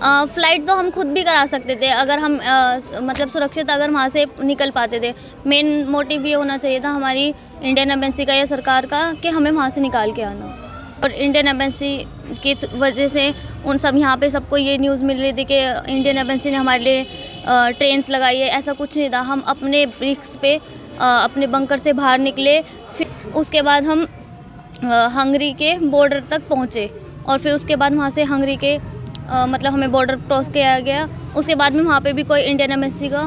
Flight तो हम खुद भी करा सकते थे अगर हम मतलब सुरक्षित अगर वहाँ से निकल पाते थे। मेन मोटिव ये होना चाहिए था हमारी इंडियन एम्बेसी का या सरकार का कि हमें वहाँ से निकाल के आना। और इंडियन एम्बेसी की वजह से उन सब यहाँ पे सबको ये न्यूज़ मिल रही थी कि इंडियन एम्बेसी ने हमारे लिए ट्रेन्स लगाई है। ऐसा कुछ नहीं था। हम अपने रिस्क पे अपने बंकर से बाहर निकले। फिर उसके बाद हम हंगरी के बॉर्डर तक पहुँचे और फिर उसके बाद वहाँ से हंगरी के मतलब हमें बॉर्डर क्रॉस किया गया। उसके बाद में वहाँ पे भी कोई इंडियन एम्बेसी का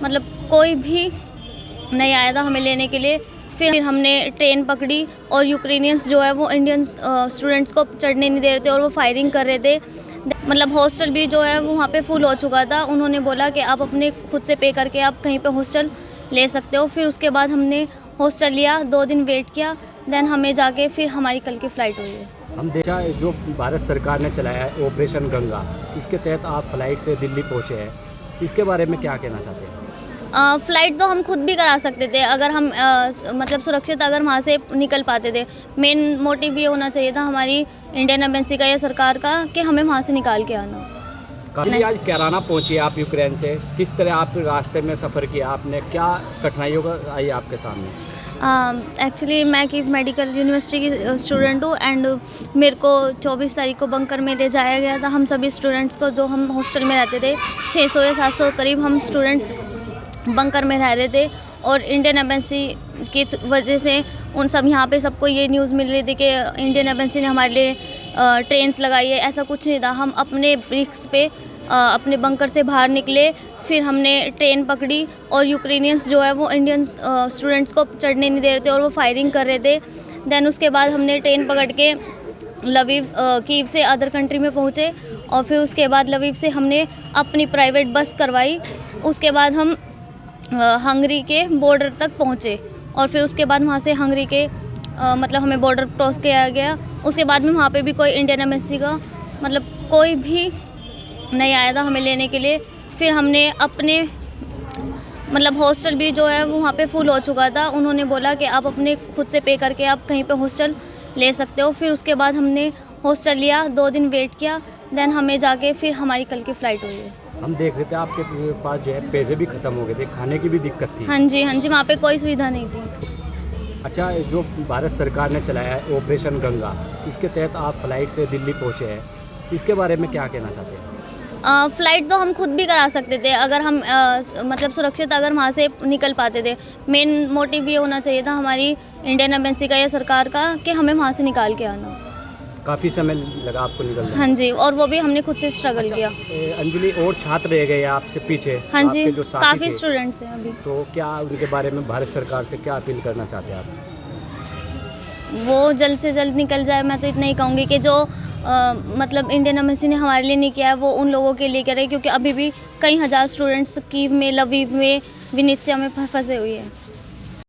मतलब कोई भी नहीं आया था हमें लेने के लिए। फिर हमने ट्रेन पकड़ी और यूक्रेनियंस जो है वो इंडियन स्टूडेंट्स को चढ़ने नहीं दे रहे थे और वो फायरिंग कर रहे थे। मतलब हॉस्टल भी जो है वो वहाँ पे फुल हो चुका था। उन्होंने बोला कि आप अपने खुद से पे करके आप कहीं पे हॉस्टल ले सकते हो। फिर उसके बाद हमने हॉस्टल लिया, 2 दिन वेट किया, देन हमें जाके फिर हमारी कल की फ़्लाइट हुई है। हम देखा जो भारत सरकार ने चलाया है ऑपरेशन गंगा, इसके तहत आप फ्लाइट से दिल्ली पहुंचे हैं, इसके बारे में क्या कहना चाहते हैं? फ़्लाइट तो हम खुद भी करा सकते थे अगर हम मतलब सुरक्षित अगर वहाँ से निकल पाते थे। मेन मोटिव ये होना चाहिए था हमारी इंडियन एम्बेसी का या सरकार का कि हमें वहाँ से निकाल के आना। काफ़ी आज कैराना पहुंची आप यूक्रेन से, किस तरह आप रास्ते में सफ़र किया आपने, क्या कठिनाइयों का आई आपके सामने? एक्चुअली मैं कीव मेडिकल यूनिवर्सिटी की स्टूडेंट हूँ एंड मेरे को 24 तारीख को बंकर में ले जाया गया था। हम सभी स्टूडेंट्स को, जो हम हॉस्टल में रहते थे, 600 या 700 करीब हम स्टूडेंट्स बंकर में रह रहे थे। और इंडियन एम्बेसी की वजह से उन सब यहाँ पे सबको ये न्यूज़ मिल रही थी कि इंडियन एम्बेसी ने हमारे लिए ट्रेन्स लगाई है। ऐसा कुछ नहीं था। हम अपने रिस्क पे अपने बंकर से बाहर निकले। फिर हमने ट्रेन पकड़ी और यूक्रेनियंस जो है वो इंडियन स्टूडेंट्स को चढ़ने नहीं दे रहे थे और वो फायरिंग कर रहे थे। देन उसके बाद हमने ट्रेन पकड़ के लवीव कीव से अदर कंट्री में पहुँचे और फिर उसके बाद लवीव से हमने अपनी प्राइवेट बस करवाई। उसके बाद हम हंगरी के बॉर्डर तक पहुँचे और फिर उसके बाद वहाँ से हंगरी के मतलब हमें बॉर्डर क्रॉस किया गया। उसके बाद में वहाँ पे भी कोई इंडियन एम्बेसी का मतलब कोई भी नहीं आया था हमें लेने के लिए। फिर हमने अपने मतलब हॉस्टल भी जो है वो वहाँ पे फुल हो चुका था। उन्होंने बोला कि आप अपने खुद से पे करके आप कहीं पे हॉस्टल ले सकते हो। फिर उसके बाद हमने हॉस्टल लिया, 2 दिन वेट किया, देन हमें जाके फिर हमारी कल की फ़्लाइट हुई है। हम देख रहे थे आपके पास जो है पैसे भी ख़त्म हो गए थे, खाने की भी दिक्कत थी। हाँ जी, वहाँ पे कोई सुविधा नहीं थी। अच्छा, जो भारत सरकार ने चलाया है ऑपरेशन गंगा, इसके तहत आप फ्लाइट से दिल्ली पहुंचे हैं, इसके बारे में क्या कहना चाहते हैं? फ़्लाइट तो हम खुद भी करा सकते थे अगर हम मतलब सुरक्षित अगर वहाँ से निकल पाते थे। मेन मोटिव ये होना चाहिए था हमारी इंडियन एम्बेसी का या सरकार का कि हमें वहाँ से निकाल के आना। काफ़ी समय लगा आपको निकलने? हाँ जी, और वो भी हमने खुद से स्ट्रगल किया। अंजलि, और छात्र रह गए आपसे पीछे? हाँ जी, आपके जो साथी काफ़ी थे, स्टूडेंट्स हैं अभी। तो क्या उनके बारे में भारत सरकार से क्या अपील करना चाहते हैं आप? वो जल्द से जल्द निकल जाए। मैं तो इतना ही कहूँगी कि जो मतलब इंडियन एम्बेसी ने हमारे लिए नहीं किया है वो उन लोगों के लिए करे, क्योंकि अभी भी कई हज़ार स्टूडेंट्स कीव में, लवीव में, विनित्सिया में फंसे हुए हैं।